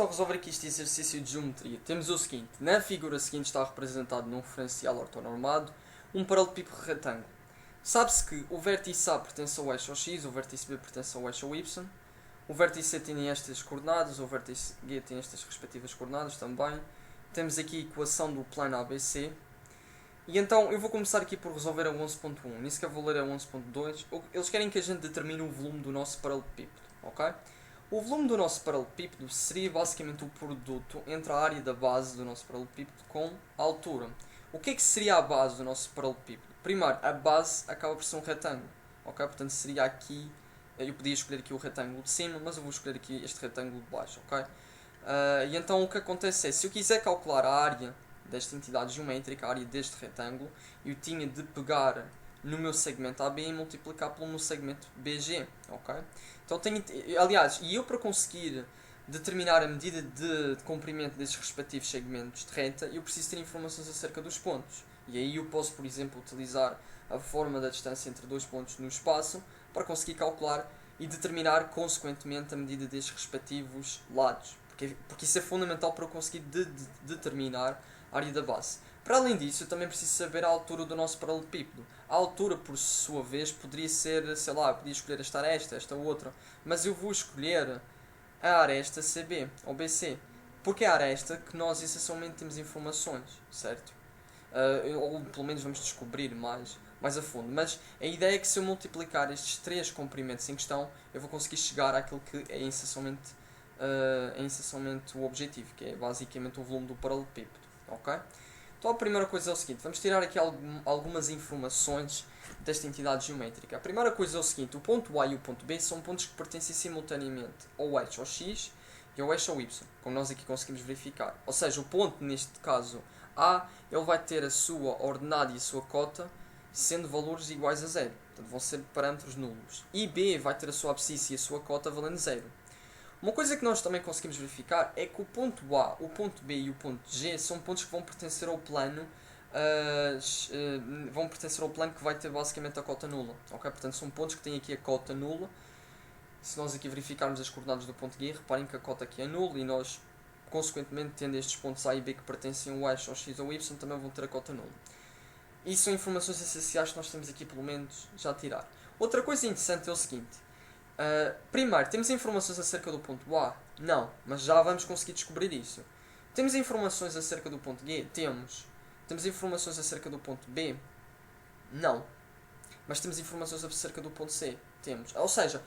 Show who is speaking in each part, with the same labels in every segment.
Speaker 1: então resolver aqui este exercício de geometria. Temos o seguinte, na figura seguinte está representado num referencial ortonormado um paralelepípedo retângulo. Sabe-se que o vértice A pertence ao eixo x, o vértice B pertence ao eixo y, o vértice C tem estas coordenadas, o vértice G tem estas respectivas coordenadas também. Temos aqui a equação do plano ABC. E então eu vou começar aqui por resolver a 11.1, nem sequer vou ler a 11.2. Eles querem que a gente determine o volume do nosso paralelepípedo, ok? O volume do nosso paralelepípedo seria basicamente o produto entre a área da base do nosso paralelepípedo com a altura. O que é que seria a base do nosso paralelepípedo? Primeiro, a base acaba por ser um retângulo, ok? Portanto seria aqui, eu podia escolher aqui o retângulo de cima, mas eu vou escolher aqui este retângulo de baixo, ok? E então o que acontece é, se eu quiser calcular a área desta entidade geométrica, a área deste retângulo, eu tinha de pegar no meu segmento AB e multiplicar pelo meu segmento BG, ok? Então tenho, aliás, e eu para conseguir determinar a medida de comprimento desses respectivos segmentos de reta, eu preciso ter informações acerca dos pontos. E aí eu posso, por exemplo, utilizar a forma da distância entre dois pontos no espaço para conseguir calcular e determinar, consequentemente, a medida destes respectivos lados. Porque isso é fundamental para eu conseguir determinar a área da base. Para além disso, eu também preciso saber a altura do nosso paralelepípedo. A altura, por sua vez, poderia ser, sei lá, eu podia escolher esta aresta, esta outra, mas eu vou escolher a aresta CB, ou BC, porque é a aresta que nós essencialmente temos informações, certo? Ou pelo menos vamos descobrir mais a fundo. Mas a ideia é que se eu multiplicar estes três comprimentos em questão, eu vou conseguir chegar àquilo que é essencialmente o objetivo, que é basicamente o volume do paralelepípedo, ok? Então a primeira coisa é o seguinte, vamos tirar aqui algumas informações desta entidade geométrica. A primeira coisa é o seguinte, o ponto A e o ponto B são pontos que pertencem simultaneamente ao eixo x e ao eixo y, como nós aqui conseguimos verificar. Ou seja, o ponto, neste caso A, ele vai ter a sua ordenada e a sua cota sendo valores iguais a zero, portanto vão ser parâmetros nulos. E B vai ter a sua abscissa e a sua cota valendo zero. Uma coisa que nós também conseguimos verificar é que o ponto A, o ponto B e o ponto G são pontos que vão pertencer ao plano que vai ter basicamente a cota nula, ok? Portanto são pontos que têm aqui a cota nula. Se nós aqui verificarmos as coordenadas do ponto G, reparem que a cota aqui é nula e nós, consequentemente, tendo estes pontos A e B que pertencem ao eixo, ao x ou y, também vão ter a cota nula. E são informações essenciais que nós temos aqui, pelo menos, já a tirar. Outra coisa interessante é o seguinte. Primeiro, temos informações acerca do ponto A? Não, mas já vamos conseguir descobrir isso. Temos informações acerca do ponto G? Temos. Temos informações acerca do ponto B? Não. Mas temos informações acerca do ponto C? Temos. Ou seja,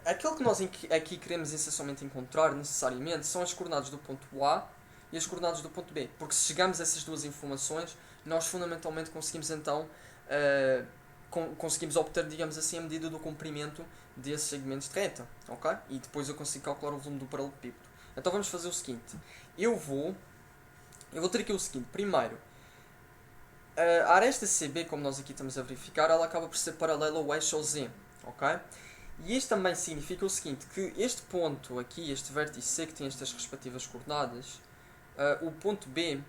Speaker 1: aquilo que nós aqui queremos essencialmente encontrar necessariamente são as coordenadas do ponto A e as coordenadas do ponto B. Porque se chegamos a essas duas informações, nós fundamentalmente conseguimos então conseguimos obter, digamos assim, a medida do comprimento desses segmentos de reta, ok? E depois eu consigo calcular o volume do paralelepípedo. Então vamos fazer o seguinte, eu vou ter aqui o seguinte, primeiro, a aresta CB, como nós aqui estamos a verificar, ela acaba por ser paralela ao eixo Z, ok? E isto também significa o seguinte, que este ponto aqui, este vértice C que tem estas respectivas coordenadas, o ponto B,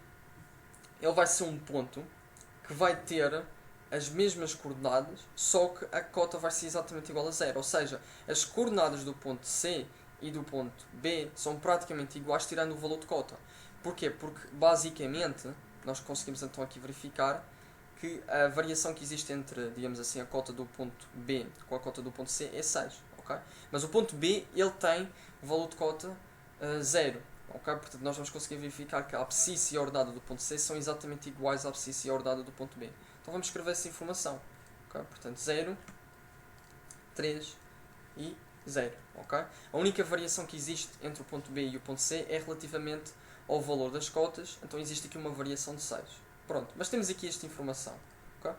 Speaker 1: ele vai ser um ponto que vai ter as mesmas coordenadas, só que a cota vai ser exatamente igual a zero. Ou seja, as coordenadas do ponto C e do ponto B são praticamente iguais, tirando o valor de cota. Porquê? Porque, basicamente, nós conseguimos então aqui verificar que a variação que existe entre, digamos assim, a cota do ponto B com a cota do ponto C é 6. Okay? Mas o ponto B, ele tem o valor de cota 0. Okay? Portanto, nós vamos conseguir verificar que a abscissa e a ordenada do ponto C são exatamente iguais à abscissa e a ordenada do ponto B. Então vamos escrever essa informação. Okay? Portanto, 0, 3 e 0. Okay? A única variação que existe entre o ponto B e o ponto C é relativamente ao valor das cotas. Então existe aqui uma variação de 6. Pronto, mas temos aqui esta informação. Okay?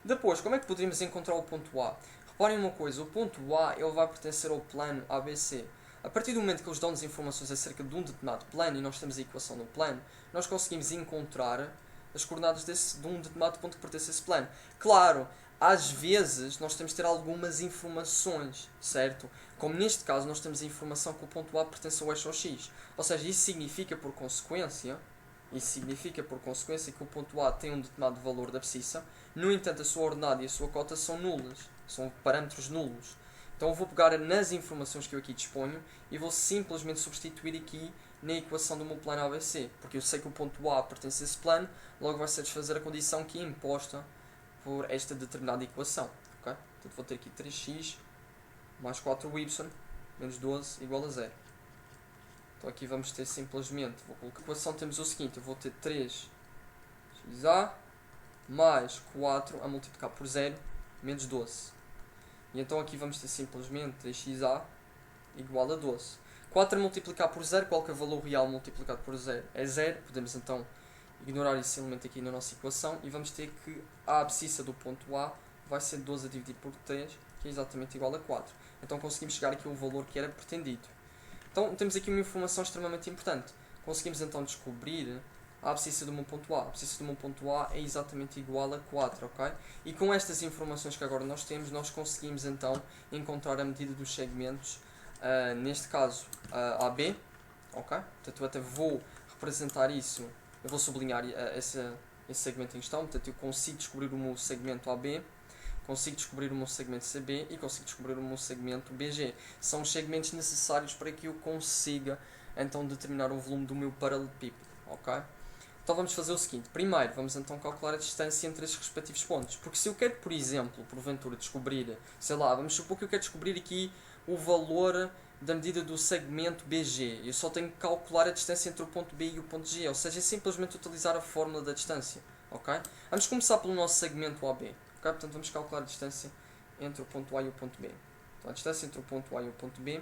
Speaker 1: Depois, como é que poderíamos encontrar o ponto A? Reparem uma coisa, o ponto A ele vai pertencer ao plano ABC. A partir do momento que eles dão-nos informações acerca de um determinado plano, e nós temos a equação do plano, nós conseguimos encontrar as coordenadas de um determinado ponto que pertence a esse plano. Claro, às vezes nós temos de ter algumas informações, certo? Como neste caso nós temos a informação que o ponto A pertence ao eixo x. Ou seja, isso significa por consequência que o ponto A tem um determinado valor de abscissa. No entanto, a sua ordenada e a sua cota são nulas, são parâmetros nulos. Então eu vou pegar nas informações que eu aqui disponho e vou simplesmente substituir aqui na equação do meu plano ABC, porque eu sei que o ponto A pertence a esse plano, logo vai satisfazer a condição que é imposta por esta determinada equação. Okay? Portanto, vou ter aqui 3x mais 4y menos 12 igual a 0. Então aqui vamos ter simplesmente, vou colocar a equação, temos o seguinte, eu vou ter 3xa mais 4 a multiplicar por 0 menos 12. E então aqui vamos ter simplesmente 3xa igual a 12. 4 a multiplicar por 0, qual que é o valor real multiplicado por 0? É 0. Podemos então ignorar esse elemento aqui na nossa equação e vamos ter que a abscissa do ponto A vai ser 12 a dividir por 3, que é exatamente igual a 4. Então conseguimos chegar aqui ao valor que era pretendido. Então temos aqui uma informação extremamente importante. Conseguimos então descobrir a abscissa do meu ponto A. A abscissa do meu ponto A é exatamente igual a 4, ok? E com estas informações que agora nós temos, nós conseguimos então encontrar a medida dos segmentos, neste caso AB, ok? Portanto eu até vou representar isso, eu vou sublinhar esse segmento em questão, portanto eu consigo descobrir o meu segmento AB, consigo descobrir o meu segmento CB e consigo descobrir o meu segmento BG. São os segmentos necessários para que eu consiga então determinar o volume do meu paralelepípedo, ok? Então vamos fazer o seguinte, primeiro vamos então calcular a distância entre esses respectivos pontos, porque se eu quero, por exemplo, porventura descobrir, sei lá, vamos supor que eu quero descobrir aqui o valor da medida do segmento BG, eu só tenho que calcular a distância entre o ponto B e o ponto G, ou seja, é simplesmente utilizar a fórmula da distância, ok? Vamos começar pelo nosso segmento AB, ok? Portanto vamos calcular a distância entre o ponto A e o ponto B. Então a distância entre o ponto A e o ponto B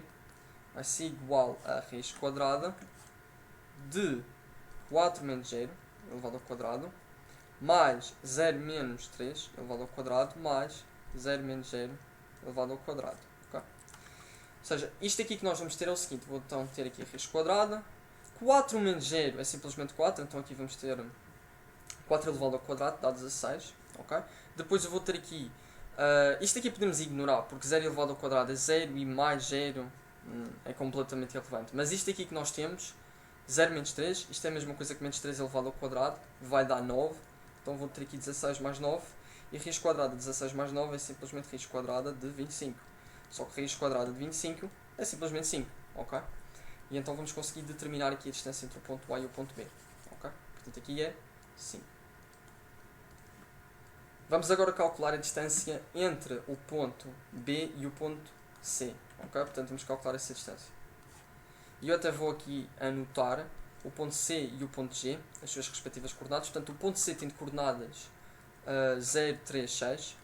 Speaker 1: vai ser igual a raiz quadrada de 4 menos 0 elevado ao quadrado mais 0 menos 3 elevado ao quadrado mais 0 menos 0 elevado ao quadrado. Okay? Ou seja, isto aqui que nós vamos ter é o seguinte, vou então ter aqui a raiz quadrada, 4 menos 0 é simplesmente 4, então aqui vamos ter 4 elevado ao quadrado dá 16. Okay? Depois eu vou ter aqui, isto aqui podemos ignorar, porque 0 elevado ao quadrado é 0 e mais 0 é completamente irrelevante, mas isto aqui que nós temos 0 menos 3, isto é a mesma coisa que menos 3 elevado ao quadrado, vai dar 9, então vou ter aqui 16 mais 9, e raiz quadrada de 16 mais 9 é simplesmente raiz quadrada de 25, só que raiz quadrada de 25 é simplesmente 5, ok? E então vamos conseguir determinar aqui a distância entre o ponto A e o ponto B, ok? Portanto aqui é 5. Vamos agora calcular a distância entre o ponto B e o ponto C, ok? Portanto vamos calcular essa distância. E eu até vou aqui anotar o ponto C e o ponto G, as suas respectivas coordenadas. Portanto, o ponto C tem de coordenadas 0, 3, 6.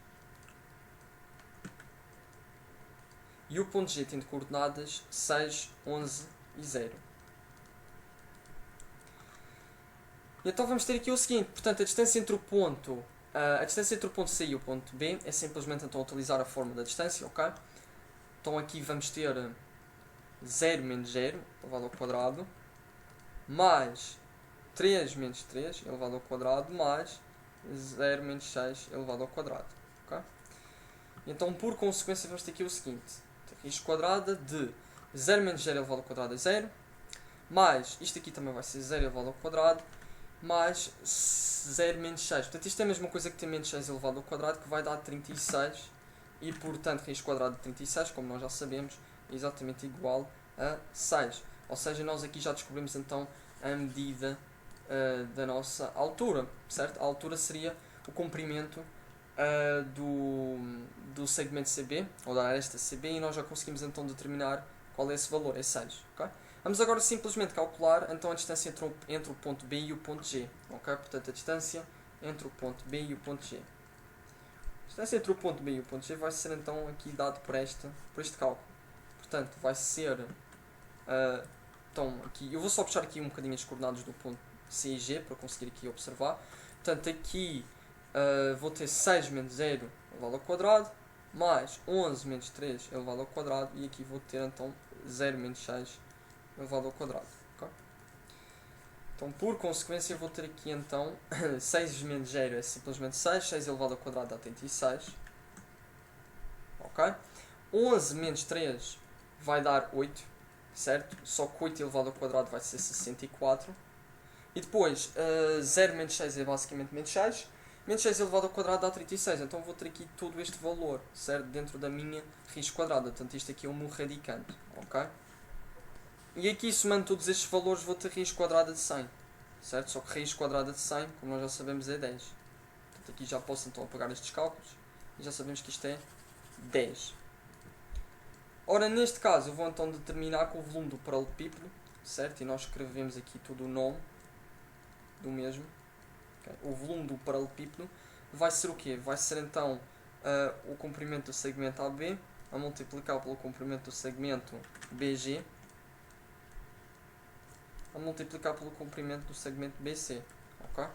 Speaker 1: E o ponto G tem de coordenadas 6, 11 e 0. E então vamos ter aqui o seguinte. Portanto, a distância entre o ponto C e o ponto B é simplesmente então utilizar a fórmula da distância, ok? Então aqui vamos ter 0 menos 0 elevado ao quadrado mais 3 menos 3 elevado ao quadrado mais 0 menos 6 elevado ao quadrado. Okay? Então, por consequência, vamos ter aqui o seguinte. Raiz quadrada de 0 menos 0 elevado ao quadrado é 0, mais, isto aqui também vai ser 0 elevado ao quadrado, mais 0 menos 6. Portanto, isto é a mesma coisa que ter menos 6 elevado ao quadrado, que vai dar 36, e portanto, raiz quadrada de 36, como nós já sabemos, é exatamente igual a 6. Ou seja, nós aqui já descobrimos então a medida da nossa altura, certo? A altura seria o comprimento do segmento CB, ou da aresta CB, e nós já conseguimos então determinar qual é esse valor, é 6. Okay? Vamos agora simplesmente calcular então a distância entre o ponto B e o ponto G. Okay? Portanto, a distância entre o ponto B e o ponto G. A distância entre o ponto B e o ponto G vai ser então aqui dado por este cálculo. Portanto, vai ser... então, aqui, eu vou só puxar aqui um bocadinho as coordenadas do ponto C e G para conseguir aqui observar. Portanto, aqui vou ter 6 menos 0 elevado ao quadrado, mais 11 menos 3 elevado ao quadrado, e aqui vou ter então 0 menos 6 elevado ao quadrado. Okay? Então, por consequência, eu vou ter aqui então 6 menos 0 é simplesmente 6, 6 elevado ao quadrado dá 36. Ok? 11 menos 3 vai dar 8, certo? Só que 8 elevado ao quadrado vai ser 64. E depois, 0 menos 6 é basicamente menos 6. Menos 6 elevado ao quadrado dá 36. Então vou ter aqui todo este valor, certo? Dentro da minha raiz quadrada. Portanto, isto aqui é o meu radicante, ok? E aqui, somando todos estes valores, vou ter raiz quadrada de 100. Certo? Só que raiz quadrada de 100, como nós já sabemos, é 10. Portanto, aqui já posso então apagar estes cálculos. E já sabemos que isto é 10. Ora, neste caso, eu vou então determinar que o volume do paralelepípedo, certo? E nós escrevemos aqui todo o nome do mesmo. Okay? O volume do paralelepípedo vai ser o quê? Vai ser então o comprimento do segmento AB a multiplicar pelo comprimento do segmento BG a multiplicar pelo comprimento do segmento BC. Okay?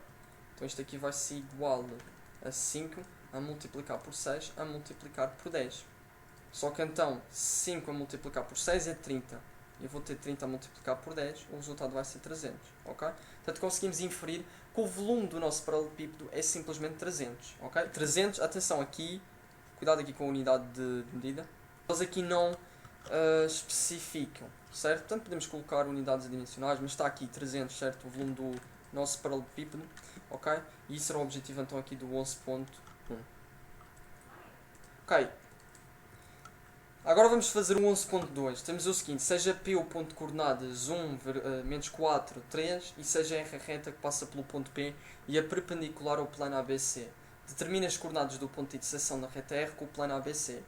Speaker 1: Então isto aqui vai ser igual a 5 a multiplicar por 6 a multiplicar por 10. Só que então 5 a multiplicar por 6 é 30. Eu vou ter 30 a multiplicar por 10, o resultado vai ser 300. Okay? Portanto, conseguimos inferir que o volume do nosso paralelepípedo é simplesmente 300. Okay? 300, atenção aqui, cuidado aqui com a unidade de medida. Eles aqui não especificam, certo? Portanto, podemos colocar unidades adimensionais, mas está aqui 300, certo? O volume do nosso paralelepípedo. Ok? E isso era o objetivo então aqui do 11.1. Ok. Agora vamos fazer o 11.2. Temos o seguinte, seja P o ponto de coordenadas 1, menos 4, 3, e seja R a reta que passa pelo ponto P e é perpendicular ao plano ABC. Determina as coordenadas do ponto de interseção da reta R com o plano ABC.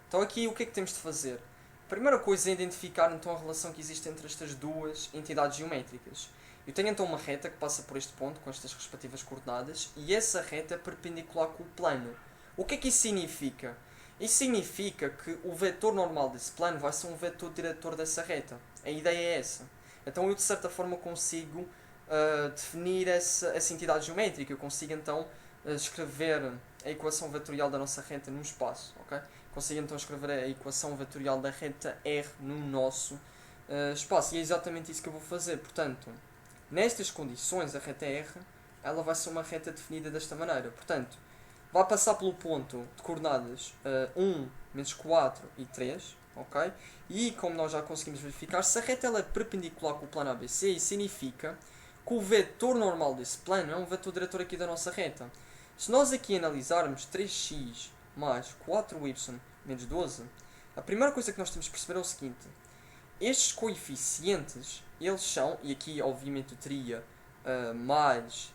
Speaker 1: Então aqui o que é que temos de fazer? A primeira coisa é identificar então a relação que existe entre estas duas entidades geométricas. Eu tenho então uma reta que passa por este ponto com estas respectivas coordenadas e essa reta é perpendicular com o plano. O que é que isso significa? Isso significa que o vetor normal desse plano vai ser um vetor diretor dessa reta. A ideia é essa. Então eu de certa forma consigo definir essa entidade geométrica. Eu consigo então escrever a equação vetorial da nossa reta num espaço. Okay? Consigo então escrever a equação vetorial da reta R no nosso espaço. E é exatamente isso que eu vou fazer. Portanto, nestas condições, a reta R ela vai ser uma reta definida desta maneira. Portanto, vai passar pelo ponto de coordenadas 1, menos 4 e 3. Okay? E como nós já conseguimos verificar, se a reta ela é perpendicular com o plano ABC, isso significa que o vetor normal desse plano é um vetor diretor aqui da nossa reta. Se nós aqui analisarmos 3x mais 4y menos 12, a primeira coisa que nós temos de perceber é o seguinte. Estes coeficientes, eles são, e aqui obviamente eu teria mais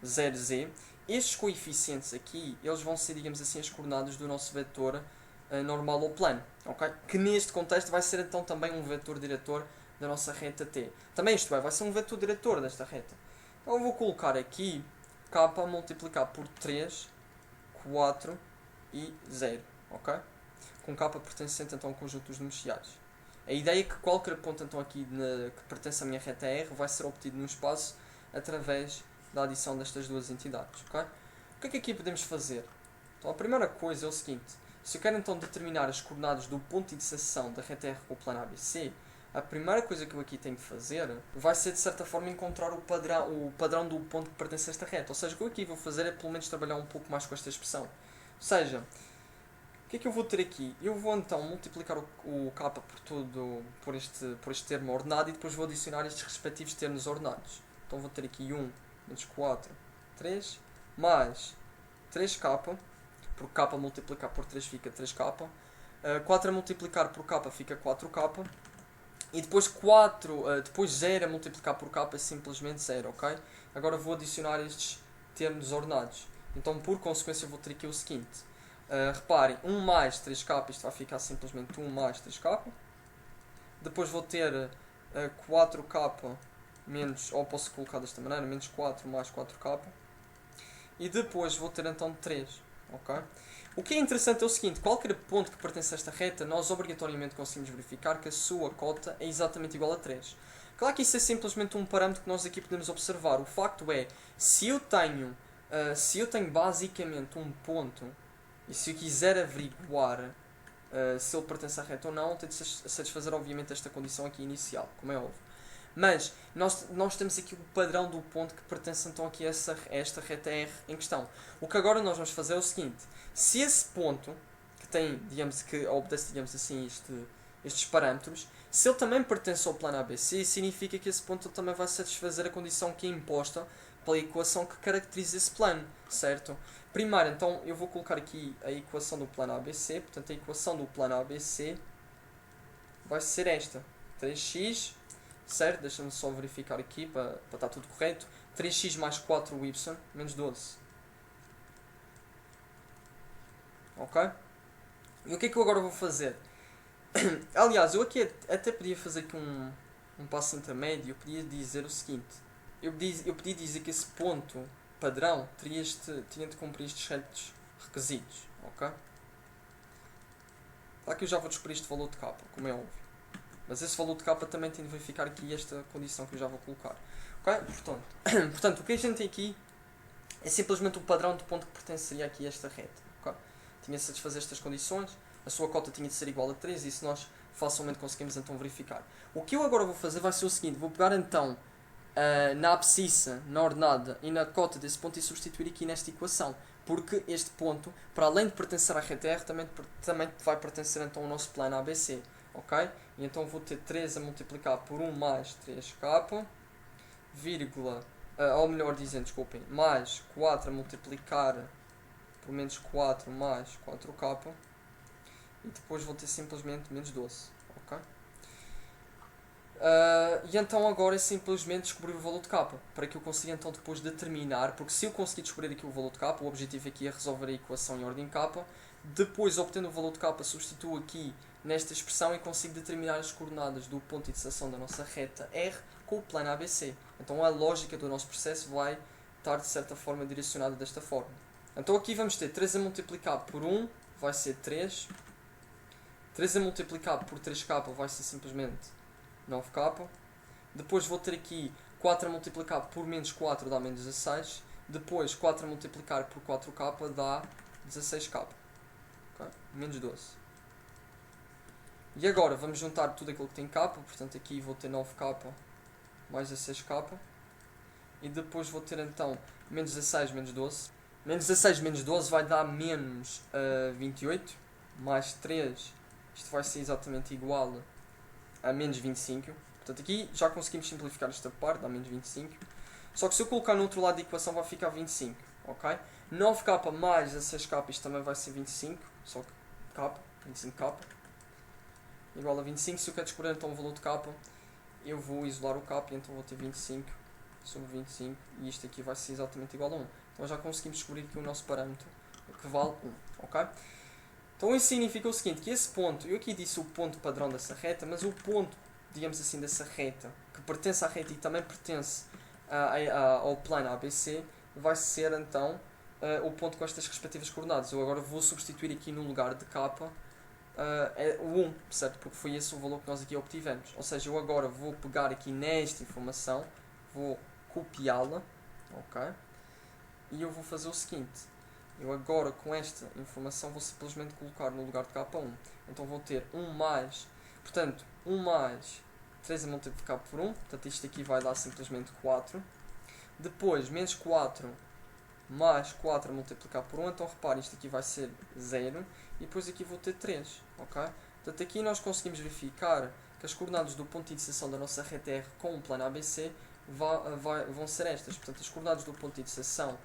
Speaker 1: 0z, estes coeficientes aqui, eles vão ser, digamos assim, as coordenadas do nosso vetor normal ao plano. Okay? Que neste contexto vai ser então também um vetor diretor da nossa reta t. Também isto vai ser um vetor diretor desta reta. Então eu vou colocar aqui k a multiplicar por 3, 4 e 0. Okay? Com k pertencente então ao conjunto dos números reais. A ideia é que qualquer ponto então aqui que pertence à minha reta R vai ser obtido no espaço através da adição destas duas entidades. Okay? O que é que aqui podemos fazer? Então a primeira coisa é o seguinte. Se eu quero então determinar as coordenadas do ponto de interseção da reta R com o plano ABC, a primeira coisa que eu aqui tenho de fazer vai ser de certa forma encontrar o padrão do ponto que pertence a esta reta. Ou seja, o que eu aqui vou fazer é pelo menos trabalhar um pouco mais com esta expressão. Ou seja, o que é que eu vou ter aqui? Eu vou então multiplicar o k por este termo ordenado e depois vou adicionar estes respectivos termos ordenados. Então vou ter aqui 1 menos 4, 3, mais 3k, porque k multiplicar por 3 fica 3k, 4 a multiplicar por k fica 4k, e depois 0 a multiplicar por k é simplesmente 0, ok? Agora vou adicionar estes termos ordenados. Então por consequência vou ter aqui o seguinte. Reparem, 1 mais 3k, isto vai ficar simplesmente 1 mais 3k. Depois vou ter 4k menos, ou posso colocar desta maneira, menos 4 mais 4k. E depois vou ter então 3. Okay? O que é interessante é o seguinte, qualquer ponto que pertence a esta reta, nós obrigatoriamente conseguimos verificar que a sua cota é exatamente igual a 3. Claro que isso é simplesmente um parâmetro que nós aqui podemos observar. O facto é, se eu tenho basicamente um ponto, e se eu quiser averiguar se ele pertence à reta ou não, tenho de satisfazer obviamente esta condição aqui inicial, como é óbvio. Mas nós temos aqui o padrão do ponto que pertence então aqui a esta reta R em questão. O que agora nós vamos fazer é o seguinte. Se esse ponto, que tem, digamos que obedece, digamos assim, estes parâmetros, se ele também pertence ao plano ABC, significa que esse ponto também vai satisfazer a condição que é imposta pela equação que caracteriza esse plano, certo? Primeiro, então, eu vou colocar aqui a equação do plano ABC, portanto a equação do plano ABC vai ser esta. 3x, certo? Deixa-me só verificar aqui para estar tudo correto. 3x mais 4y menos 12. Ok? E o que é que eu agora vou fazer? Aliás, eu aqui até podia fazer aqui um passo intermédio. Eu podia dizer o seguinte. Eu podia dizer que esse ponto padrão tinha de cumprir estes certos requisitos. Ok? Claro que eu já vou descobrir este valor de k, como é óbvio. Mas esse valor de k também tem de verificar aqui esta condição que eu já vou colocar. Ok? Portanto, o que a gente tem aqui é simplesmente o padrão de ponto que pertenceria aqui a esta reta. Okay? Tinha de satisfazer estas condições, a sua cota tinha de ser igual a 3 e isso nós facilmente conseguimos então verificar. O que eu agora vou fazer vai ser o seguinte, vou pegar então na abscissa, na ordenada e na cota desse ponto e substituir aqui nesta equação. Porque este ponto, para além de pertencer à reta R, também vai pertencer então ao nosso plano ABC. Ok? E então vou ter 3 a multiplicar por 1 mais 3k, vírgula, ou melhor dizendo, desculpem, mais 4 a multiplicar por menos 4 mais 4k, e depois vou ter simplesmente menos 12. Ok? E então agora é simplesmente descobrir o valor de k, para que eu consiga então depois determinar, porque se eu conseguir descobrir aqui o valor de k, o objetivo aqui é resolver a equação em ordem k, depois obtendo o valor de k substituo aqui nesta expressão e consigo determinar as coordenadas do ponto de interseção da nossa reta R com o plano ABC. Então a lógica do nosso processo vai estar de certa forma direcionada desta forma. Então aqui vamos ter 3 a multiplicar por 1 vai ser 3, 3 a multiplicar por 3k vai ser simplesmente 9k, depois vou ter aqui 4 a multiplicar por menos 4 dá menos 16, depois 4 a multiplicar por 4k dá 16k, okay? Menos 12. E agora vamos juntar tudo aquilo que tem k, portanto aqui vou ter 9k mais 16k, e depois vou ter então menos 16 menos 12, menos 16 menos 12 vai dar menos 28, mais 3, isto vai ser exatamente igual a menos 25, portanto aqui já conseguimos simplificar esta parte, dá menos 25, só que se eu colocar no outro lado da equação vai ficar 25, ok? 9k mais 16k, isto também vai ser 25, só que k, 25k, igual a 25, se eu quero descobrir então o valor de k, eu vou isolar o k, e então vou ter 25 sobre 25, e isto aqui vai ser exatamente igual a 1. Então já conseguimos descobrir aqui o nosso parâmetro, que vale 1, ok? Então isso significa o seguinte, que esse ponto, eu aqui disse o ponto padrão dessa reta, mas o ponto, digamos assim, dessa reta, que pertence à reta e também pertence ao plano ABC, vai ser então o ponto com estas respectivas coordenadas. Eu agora vou substituir aqui no lugar de k o 1, certo? Porque foi esse o valor que nós aqui obtivemos. Ou seja, eu agora vou pegar aqui nesta informação, vou copiá-la, ok? E eu vou fazer o seguinte, eu agora com esta informação vou simplesmente colocar no lugar de k1. Então vou ter 1 mais, portanto, 1 mais 3 a multiplicar por 1, portanto isto aqui vai dar simplesmente 4. Depois, menos 4 mais 4 a multiplicar por 1, então repare, isto aqui vai ser 0. E depois aqui vou ter 3, ok? Portanto aqui nós conseguimos verificar que as coordenadas do ponto de interseção da nossa reta R com o plano ABC vão ser estas. Portanto as coordenadas do ponto de interseção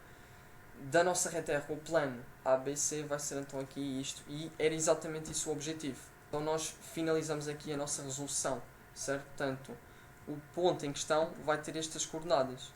Speaker 1: da nossa reta R com o plano ABC vai ser então aqui isto. E era exatamente isso o objetivo. Então nós finalizamos aqui a nossa resolução, certo? Portanto, o ponto em questão vai ter estas coordenadas,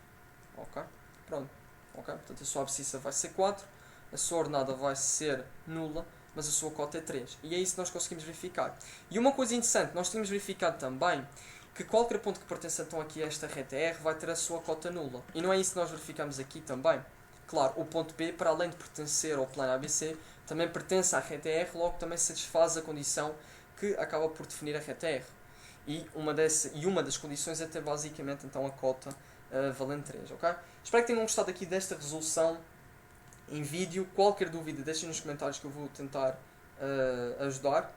Speaker 1: ok? Pronto, ok? Portanto a sua abscissa vai ser 4, a sua ordenada vai ser nula, mas a sua cota é 3. E é isso que nós conseguimos verificar. E uma coisa interessante, nós tínhamos verificado também que qualquer ponto que pertença então aqui a esta reta R vai ter a sua cota nula. E não é isso que nós verificamos aqui também. Claro, o ponto B, para além de pertencer ao plano ABC, também pertence à reta R, logo também satisfaz a condição que acaba por definir a reta R. E uma das condições é ter basicamente então a cota valendo 3, ok? Espero que tenham gostado aqui desta resolução em vídeo. Qualquer dúvida deixem nos comentários que eu vou tentar ajudar.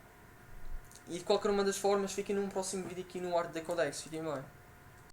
Speaker 1: E de qualquer uma das formas, fiquem num próximo vídeo aqui no Art Decodex. Fiquem bem.